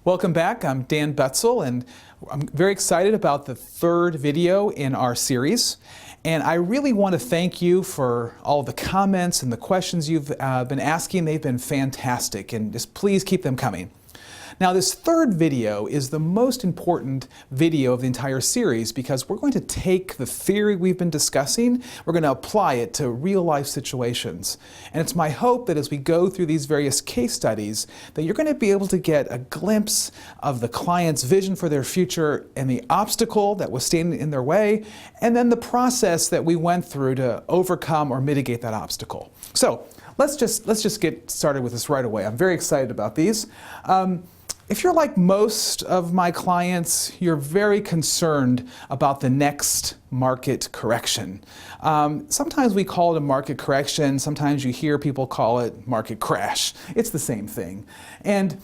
Welcome back. I'm Dan Betzel, and I'm very excited about the third video in our series. And I really want to thank you for all the comments and the questions you've been asking. They've been fantastic, and just please keep them coming. Now, this third video is the most important video of the entire series because we're going to take the theory we've been discussing, we're going to apply it to real-life situations. And it's my hope that as we go through these various case studies, that you're going to be able to get a glimpse of the client's vision for their future and the obstacle that was standing in their way, and then the process that we went through to overcome or mitigate that obstacle. So, let's just get started with this right away. I'm very excited about these. If you're like most of my clients, you're very concerned about the next market correction. Sometimes we call it a market correction. Sometimes you hear people call it market crash. It's the same thing. And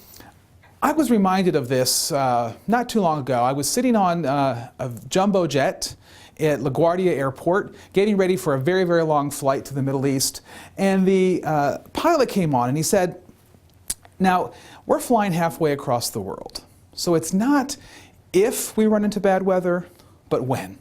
I was reminded of this not too long ago. I was sitting on a jumbo jet at LaGuardia Airport, getting ready for a very, very long flight to the Middle East. And the pilot came on and he said, "Now, we're flying halfway across the world. So it's not if we run into bad weather, but when."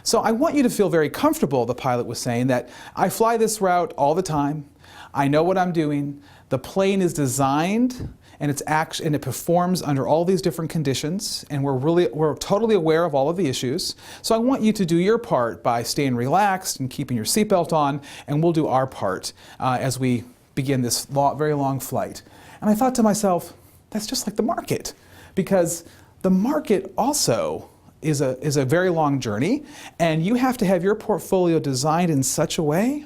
So I want you to feel very comfortable, the pilot was saying, that I fly this route all the time. I know what I'm doing. The plane is designed and it performs under all these different conditions, and we're totally aware of all of the issues. So I want you to do your part by staying relaxed and keeping your seatbelt on, and we'll do our part as we begin this very long flight. And I thought to myself, that's just like the market, because the market also is a very long journey, and you have to have your portfolio designed in such a way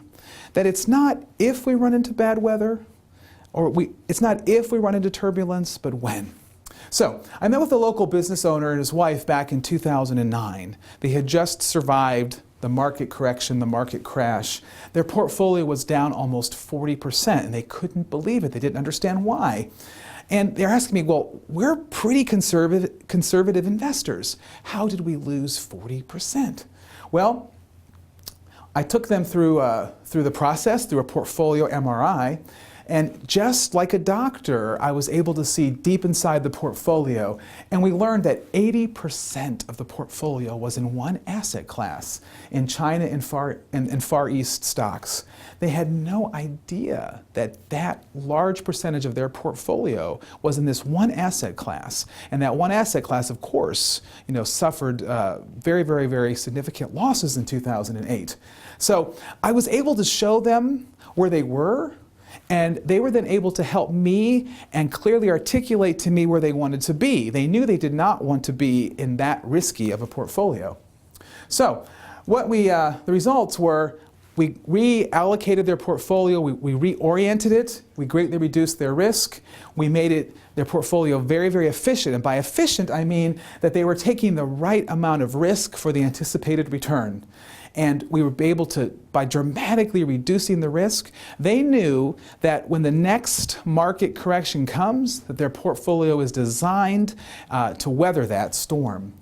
that it's not if we run into bad weather, it's not if we run into turbulence, but when. So I met with a local business owner and his wife back in 2009. They had just survived the market correction, the market crash. Their portfolio was down almost 40%, and they couldn't believe it. They didn't understand why. And they're asking me, well, we're pretty conservative investors. How did we lose 40%? Well, I took them through the process, through a portfolio MRI, and just like a doctor, I was able to see deep inside the portfolio, and we learned that 80% of the portfolio was in one asset class, in China and Far East stocks. They had no idea that that large percentage of their portfolio was in this one asset class, and that one asset class, of course, suffered very, very, very significant losses in 2008. So I was able to show them where they were, and they were then able to help me and clearly articulate to me where they wanted to be. They knew they did not want to be in that risky of a portfolio. So the results were, we reallocated their portfolio, we reoriented it, we greatly reduced their risk, we made their portfolio very, very efficient. And by efficient, I mean that they were taking the right amount of risk for the anticipated return. And we were able to, by dramatically reducing the risk, they knew that when the next market correction comes, that their portfolio is designed to weather that storm.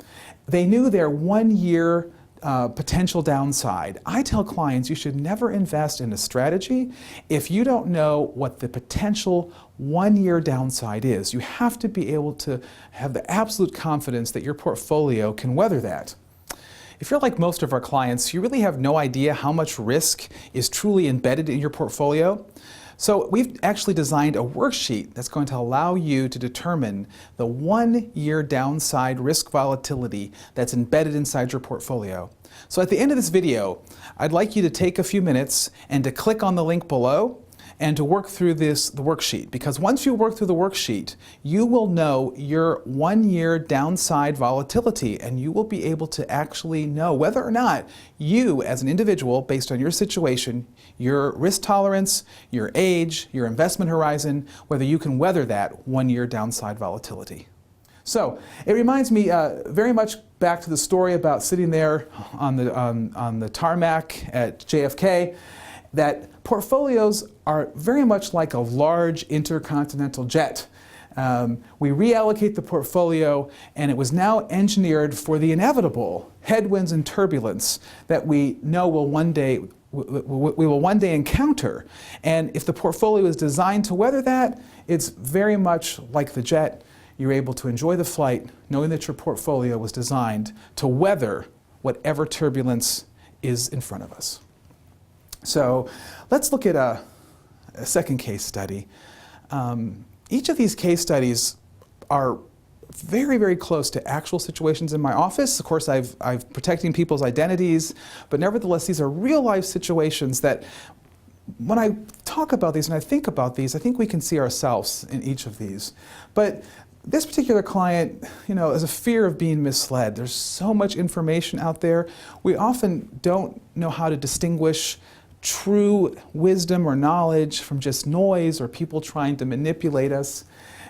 They knew their 1 year potential downside. I tell clients you should never invest in a strategy if you don't know what the potential 1 year downside is. You have to be able to have the absolute confidence that your portfolio can weather that. If you're like most of our clients, you really have no idea how much risk is truly embedded in your portfolio. So we've actually designed a worksheet that's going to allow you to determine the 1 year downside risk volatility that's embedded inside your portfolio. So at the end of this video, I'd like you to take a few minutes and to click on the link below and to work through the worksheet, because once you work through the worksheet, you will know your 1 year downside volatility, and you will be able to actually know whether or not you, as an individual, based on your situation, your risk tolerance, your age, your investment horizon, whether you can weather that 1 year downside volatility. So it reminds me very much back to the story about sitting there on the tarmac at JFK, that portfolios are very much like a large intercontinental jet. We reallocate the portfolio, and it was now engineered for the inevitable headwinds and turbulence that we know we will one day encounter. And if the portfolio is designed to weather that, it's very much like the jet. you're able to enjoy the flight knowing that your portfolio was designed to weather whatever turbulence is in front of us. So let's look at a second case study. Each of these case studies are very, very close to actual situations in my office. Of course, I've protecting people's identities, but nevertheless, these are real life situations that when I talk about these and I think about these, I think we can see ourselves in each of these. But this particular client, has a fear of being misled. There's so much information out there. We often don't know how to distinguish true wisdom or knowledge from just noise or people trying to manipulate us.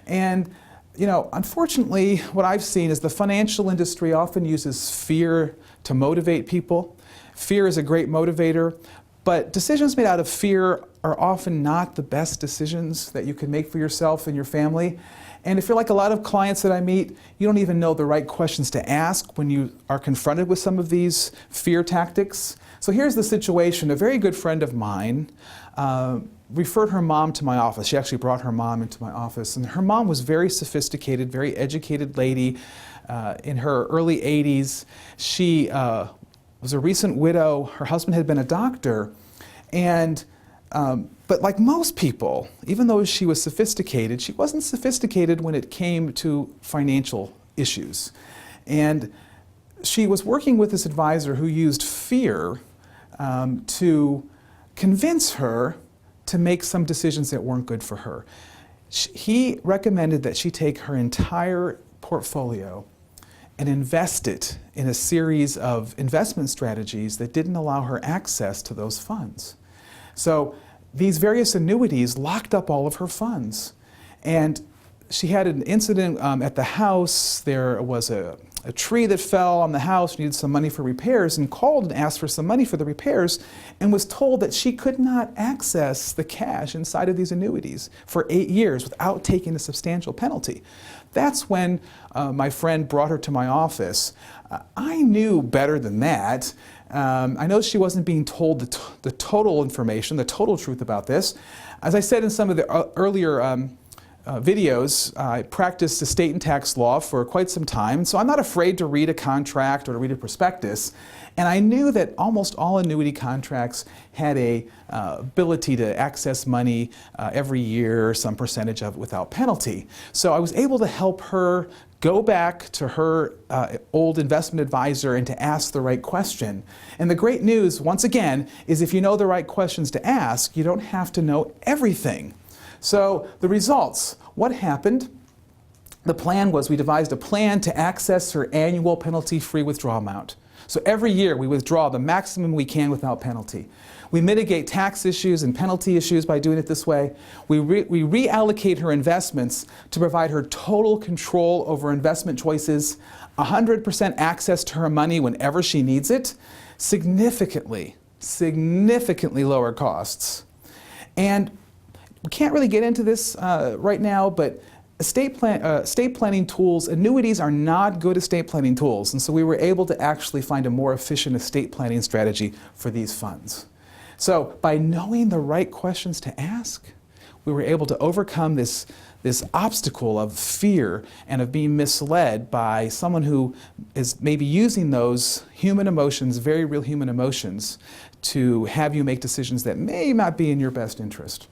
And unfortunately, what I've seen is the financial industry often uses fear to motivate people. Fear is a great motivator, but decisions made out of fear are often not the best decisions that you can make for yourself and your family. And if you're like a lot of clients that I meet, you don't even know the right questions to ask when you are confronted with some of these fear tactics. So here's the situation. A very good friend of mine referred her mom to my office. She actually brought her mom into my office. And her mom was very sophisticated, very educated lady in her early 80s. She was a recent widow. Her husband had been a doctor. And but like most people, even though she was sophisticated, she wasn't sophisticated when it came to financial issues. And she was working with this advisor who used fear to convince her to make some decisions that weren't good for her. He recommended that she take her entire portfolio and invest it in a series of investment strategies that didn't allow her access to those funds. So these various annuities locked up all of her funds. And she had an incident at the house. There was a tree that fell on the house, needed some money for repairs, and called and asked for some money for the repairs, and was told that she could not access the cash inside of these annuities for 8 years without taking a substantial penalty. That's when my friend brought her to my office. I knew better than that. I know she wasn't being told the total information, the total truth about this. As I said in some of the earlier videos, I practiced estate and tax law for quite some time, so I'm not afraid to read a contract or to read a prospectus. And I knew that almost all annuity contracts had a ability to access money every year, some percentage of it without penalty. So I was able to help her go back to her old investment advisor and to ask the right question. And the great news, once again, is if you know the right questions to ask, you don't have to know everything. So the results, what happened? The plan was we devised a plan to access her annual penalty-free withdrawal amount. So every year we withdraw the maximum we can without penalty. We mitigate tax issues and penalty issues by doing it this way. We reallocate her investments to provide her total control over investment choices, 100% access to her money whenever she needs it, significantly lower costs. And we can't really get into this right now, but estate planning tools, annuities are not good estate planning tools, and so we were able to actually find a more efficient estate planning strategy for these funds. So by knowing the right questions to ask, we were able to overcome this obstacle of fear and of being misled by someone who is maybe using those human emotions, very real human emotions, to have you make decisions that may not be in your best interest.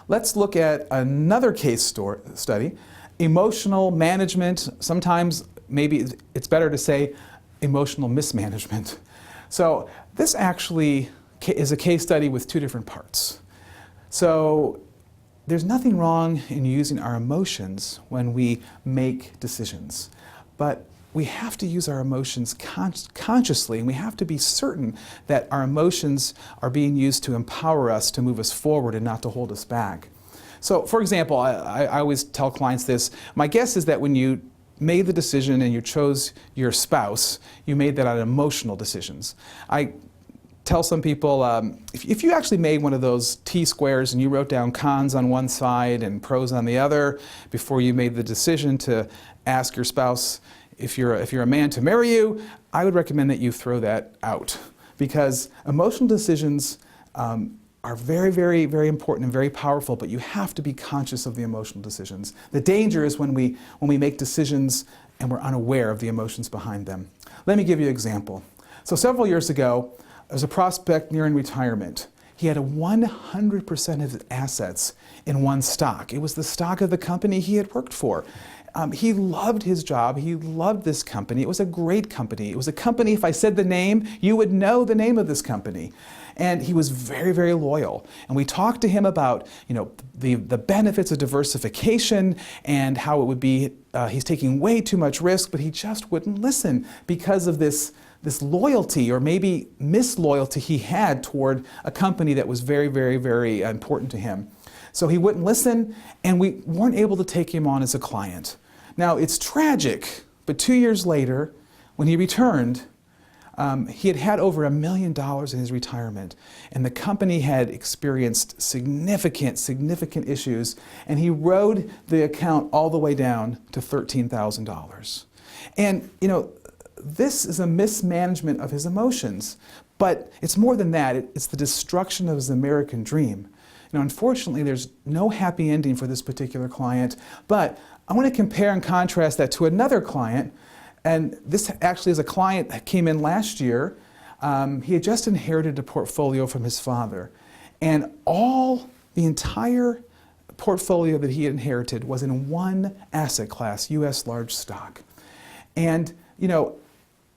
Let's look at another case study, emotional management. Sometimes maybe it's better to say emotional mismanagement. So this actually is a case study with two different parts. So there's nothing wrong in using our emotions when we make decisions, but we have to use our emotions consciously, and we have to be certain that our emotions are being used to empower us, to move us forward and not to hold us back. So for example, I always tell clients this. My guess is that when you made the decision and you chose your spouse, you made that out of emotional decisions. I tell some people, if you actually made one of those T-squares and you wrote down cons on one side and pros on the other before you made the decision to ask your spouse if you're a man to marry you, I would recommend that you throw that out, because emotional decisions are very, very, very important and very powerful, but you have to be conscious of the emotional decisions. The danger is when we make decisions and we're unaware of the emotions behind them. Let me give you an example. So several years ago, there was a prospect nearing retirement. He had 100% of his assets in one stock. It was the stock of the company he had worked for. He loved his job. He loved this company. It was a great company. It was a company, if I said the name, you would know the name of this company. And he was very, very loyal. And we talked to him about, the benefits of diversification and how it would be, he's taking way too much risk, but he just wouldn't listen because of this loyalty or maybe misloyalty he had toward a company that was very, very, very important to him. So he wouldn't listen, and we weren't able to take him on as a client. Now, it's tragic, but 2 years later, when he returned, he had over $1 million in his retirement, and the company had experienced significant issues, and he rode the account all the way down to $13,000. And, this is a mismanagement of his emotions, but it's more than that. It's the destruction of his American dream. Unfortunately, there's no happy ending for this particular client, but I want to compare and contrast that to another client, and this actually is a client that came in last year. He had just inherited a portfolio from his father, and the entire portfolio that he inherited was in one asset class, U.S. large stock. And,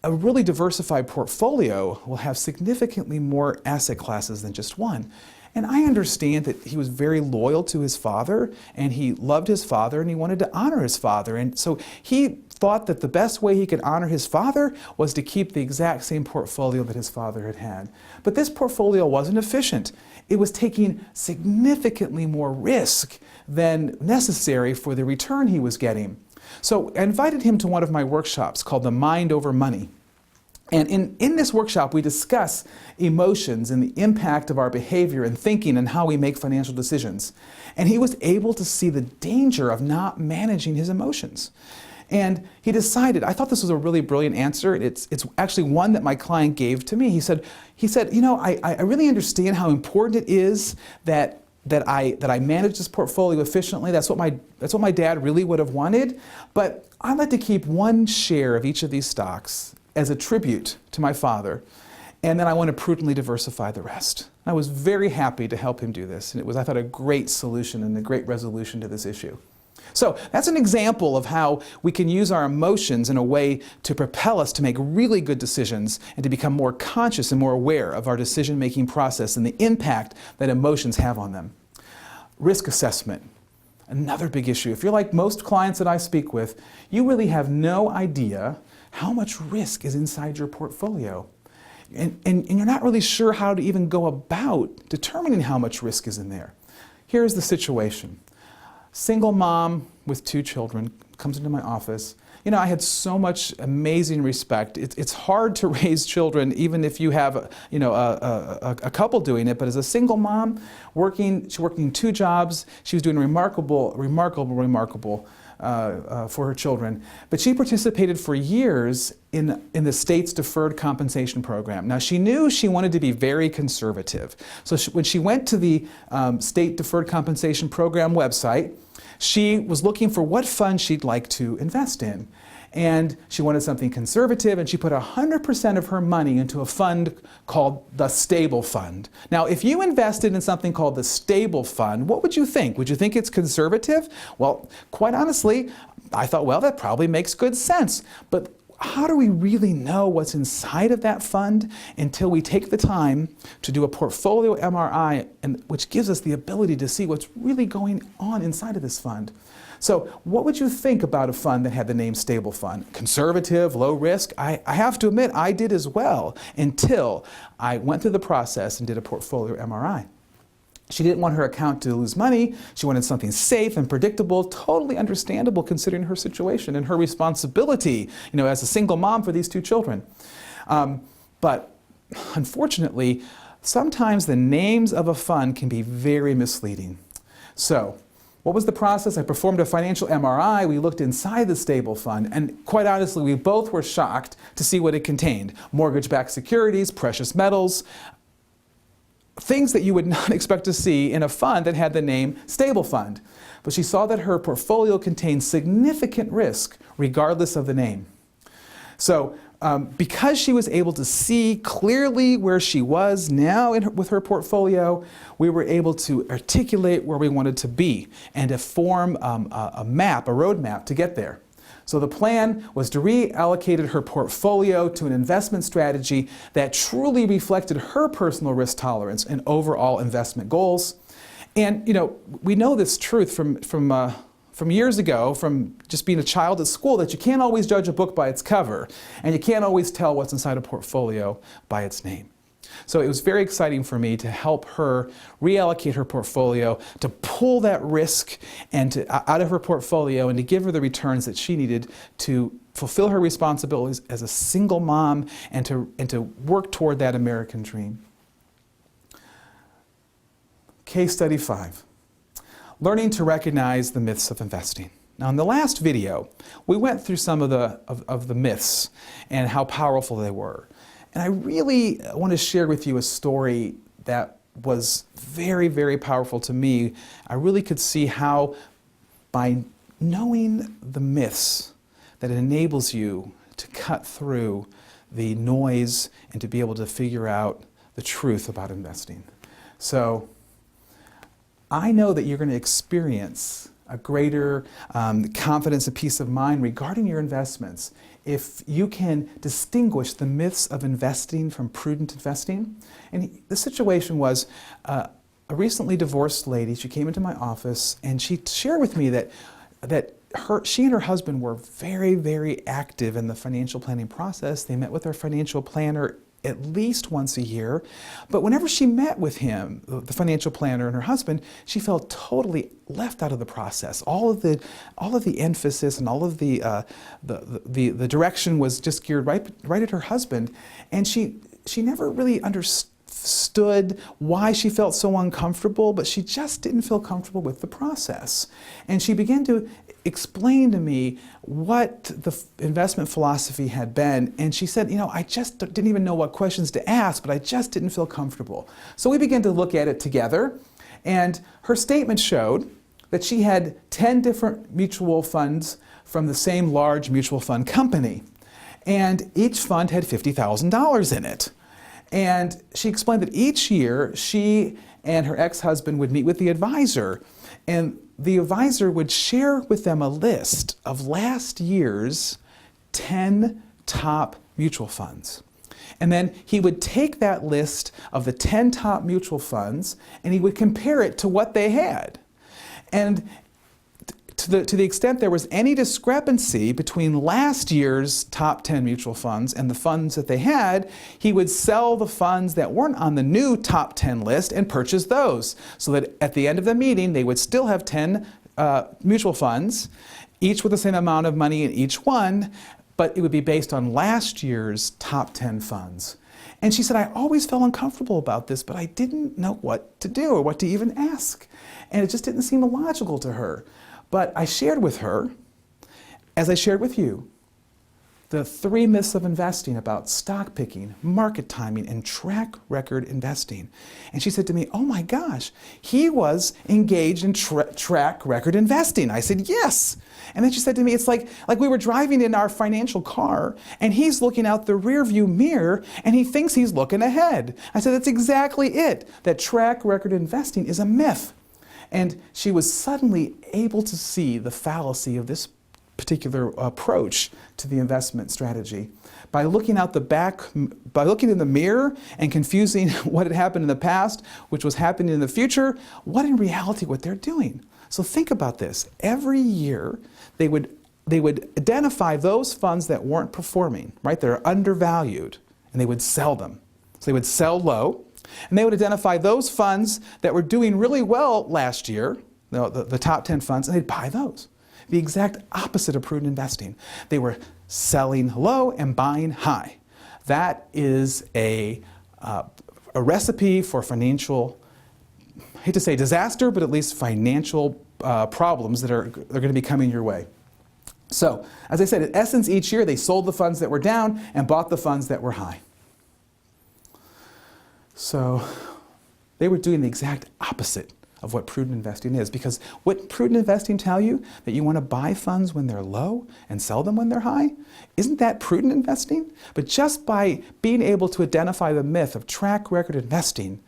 a really diversified portfolio will have significantly more asset classes than just one. And I understand that he was very loyal to his father, and he loved his father, and he wanted to honor his father. And so he thought that the best way he could honor his father was to keep the exact same portfolio that his father had had. But this portfolio wasn't efficient. It was taking significantly more risk than necessary for the return he was getting. So I invited him to one of my workshops called The Mind Over Money. And in this workshop, we discuss emotions and the impact of our behavior and thinking and how we make financial decisions. And he was able to see the danger of not managing his emotions. And he decided, I thought this was a really brilliant answer. It's actually one that my client gave to me. He said, I really understand how important it is that I manage this portfolio efficiently. That's what my dad really would have wanted. But I'd like to keep one share of each of these stocks as a tribute to my father, and then I want to prudently diversify the rest. I was very happy to help him do this, and it was, I thought, a great solution and a great resolution to this issue. So that's an example of how we can use our emotions in a way to propel us to make really good decisions and to become more conscious and more aware of our decision-making process and the impact that emotions have on them. Risk assessment, another big issue. If you're like most clients that I speak with, you really have no idea how much risk is inside your portfolio. And you're not really sure how to even go about determining how much risk is in there. Here's the situation. Single mom with 2 children comes into my office. I had so much amazing respect. It's hard to raise children even if you have a couple doing it, but as a single mom, she's working 2 jobs, she was doing remarkable for her children. But she participated for years in the state's deferred compensation program. Now, she knew she wanted to be very conservative. So when she went to the state deferred compensation program website, she was looking for what fund she'd like to invest in. And she wanted something conservative, and she put 100% of her money into a fund called the Stable Fund. Now, if you invested in something called the Stable Fund, what would you think? Would you think it's conservative? Well, quite honestly, I thought, well, that probably makes good sense. But how do we really know what's inside of that fund until we take the time to do a portfolio MRI, which gives us the ability to see what's really going on inside of this fund? So what would you think about a fund that had the name Stable Fund? Conservative, low risk? I have to admit, I did as well until I went through the process and did a portfolio MRI. She didn't want her account to lose money. She wanted something safe and predictable, totally understandable considering her situation and her responsibility, as a single mom for these 2 children. But unfortunately, sometimes the names of a fund can be very misleading. So, what was the process? I performed a financial MRI. We looked inside the Stable Fund, and quite honestly, we both were shocked to see what it contained. Mortgage-backed securities, precious metals, things that you would not expect to see in a fund that had the name Stable Fund. But she saw that her portfolio contained significant risk regardless of the name. So because she was able to see clearly where she was now with her portfolio, we were able to articulate where we wanted to be and to form a roadmap to get there. So the plan was to reallocate her portfolio to an investment strategy that truly reflected her personal risk tolerance and overall investment goals. And we know this truth from years ago, from just being a child at school, that you can't always judge a book by its cover, and you can't always tell what's inside a portfolio by its name. So it was very exciting for me to help her reallocate her portfolio, to pull that risk out of her portfolio and to give her the returns that she needed to fulfill her responsibilities as a single mom and to work toward that American dream. Case study 5. Learning to recognize the myths of investing. Now, in the last video, we went through some of the myths and how powerful they were. And I really want to share with you a story that was very, very powerful to me. I really could see how, by knowing the myths, that it enables you to cut through the noise and to be able to figure out the truth about investing. So, I know that you're going to experience a greater confidence and peace of mind regarding your investments if you can distinguish the myths of investing from prudent investing. And the situation was a recently divorced lady. She came into my office and she shared with me that she and her husband were very, very active in the financial planning process. They met with their financial planner at least once a year. But whenever she met with him, the financial planner and her husband, she felt totally left out of the process. All of the emphasis and all of the direction was just geared right at her husband. And she never really understood why she felt so uncomfortable, but she just didn't feel comfortable with the process. And she began to explain to me what the investment philosophy had been, and she said, I just didn't even know what questions to ask, but I just didn't feel comfortable. So we began to look at it together, and her statement showed that she had 10 different mutual funds from the same large mutual fund company, and each fund had $50,000 in it. And she explained that each year she and her ex-husband would meet with the advisor, and the advisor would share with them a list of last year's 10 top mutual funds. And then he would take that list of the 10 top mutual funds and he would compare it to what they had. And to the extent there was any discrepancy between last year's top 10 mutual funds and the funds that they had, he would sell the funds that weren't on the new top 10 list and purchase those, so that at the end of the meeting they would still have 10 mutual funds, each with the same amount of money in each one, but it would be based on last year's top 10 funds. And she said, I always felt uncomfortable about this, but I didn't know what to do or what to even ask. And it just didn't seem logical to her. But I shared with her, as I shared with you, the 3 myths of investing about stock picking, market timing, and track record investing. And she said to me, oh my gosh, he was engaged in track record investing. I said, yes. And then she said to me, it's like we were driving in our financial car and he's looking out the rear view mirror and he thinks he's looking ahead. I said, that's exactly it. That track record investing is a myth. And she was suddenly able to see the fallacy of this particular approach to the investment strategy. By looking out the back, by looking in the mirror and confusing what had happened in the past, which was happening in the future, what in reality what they're doing. So think about this. Every year they would identify those funds that weren't performing, right? They're undervalued, and they would sell them. So they would sell low, and they would identify those funds that were doing really well last year, the top 10 funds, and they'd buy those. The exact opposite of prudent investing. They were selling low and buying high. That is a recipe for financial, I hate to say disaster, but at least financial problems that are going to be coming your way. So, as I said, in essence, each year they sold the funds that were down and bought the funds that were high. So they were doing the exact opposite of what prudent investing is. Because what prudent investing tell you? That you want to buy funds when they're low and sell them when they're high? Isn't that prudent investing? But just by being able to identify the myth of track record investing,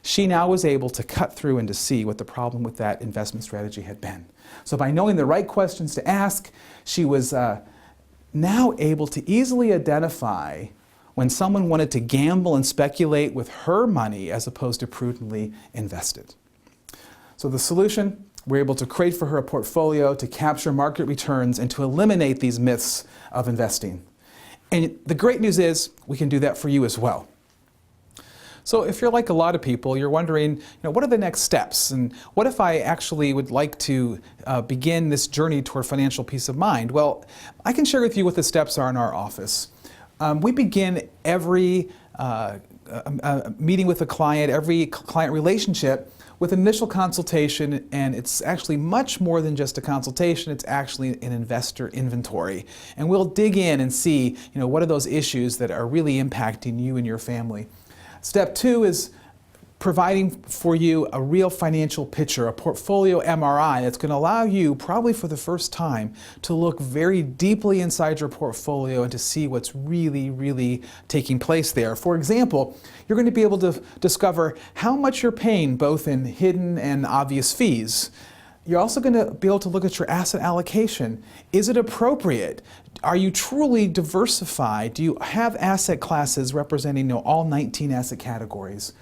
she now was able to cut through and to see what the problem with that investment strategy had been. So by knowing the right questions to ask, she was now able to easily identify when someone wanted to gamble and speculate with her money as opposed to prudently invested. So the solution, we're able to create for her a portfolio to capture market returns and to eliminate these myths of investing. And the great news is we can do that for you as well. So if you're like a lot of people, you're wondering, what are the next steps? And what if I actually would like to begin this journey toward financial peace of mind? Well, I can share with you what the steps are in our office. We begin every meeting with a client, every client relationship with initial consultation, and it's actually much more than just a consultation, it's actually an investor inventory. And we'll dig in and see, what are those issues that are really impacting you and your family. Step 2 is providing for you a real financial picture, a portfolio MRI that's going to allow you, probably for the first time, to look very deeply inside your portfolio and to see what's really, really taking place there. For example, you're going to be able to discover how much you're paying both in hidden and obvious fees. You're also going to be able to look at your asset allocation. Is it appropriate? Are you truly diversified? Do you have asset classes representing all 19 asset categories?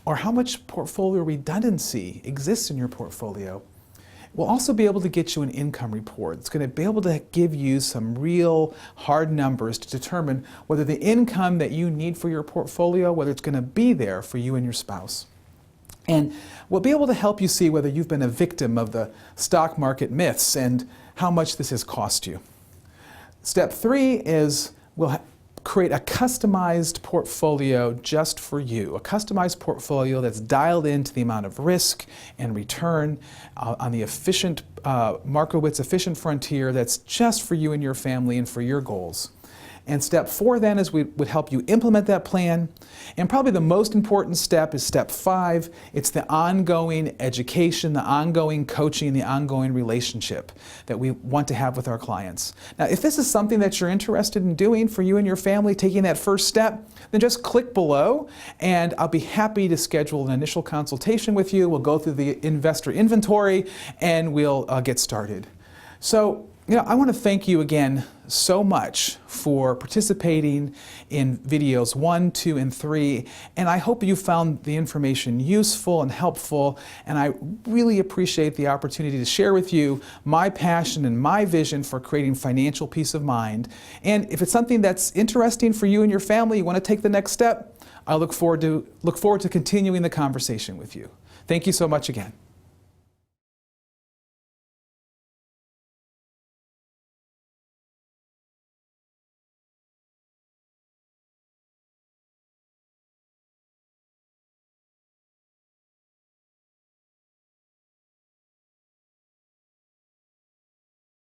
Or how much portfolio redundancy exists in your portfolio? We'll also be able to get you an income report. It's going to be able to give you some real hard numbers to determine whether the income that you need for your portfolio, whether it's going to be there for you and your spouse. And we'll be able to help you see whether you've been a victim of the stock market myths and how much this has cost you. Step 3 is we'll create a customized portfolio just for you, a customized portfolio that's dialed into the amount of risk and return on the efficient, Markowitz efficient frontier that's just for you and your family and for your goals. And step 4 then is we would help you implement that plan. And probably the most important step is step 5. It's the ongoing education, the ongoing coaching, the ongoing relationship that we want to have with our clients. Now, if this is something that you're interested in doing for you and your family, taking that first step, then just click below and I'll be happy to schedule an initial consultation with you. We'll go through the investor inventory and we'll get started. So, I want to thank you again so much for participating in videos 1, 2, and 3, and I hope you found the information useful and helpful, and I really appreciate the opportunity to share with you my passion and my vision for creating financial peace of mind. And if it's something that's interesting for you and your family, you want to take the next step, I look forward to continuing the conversation with you. Thank you so much again.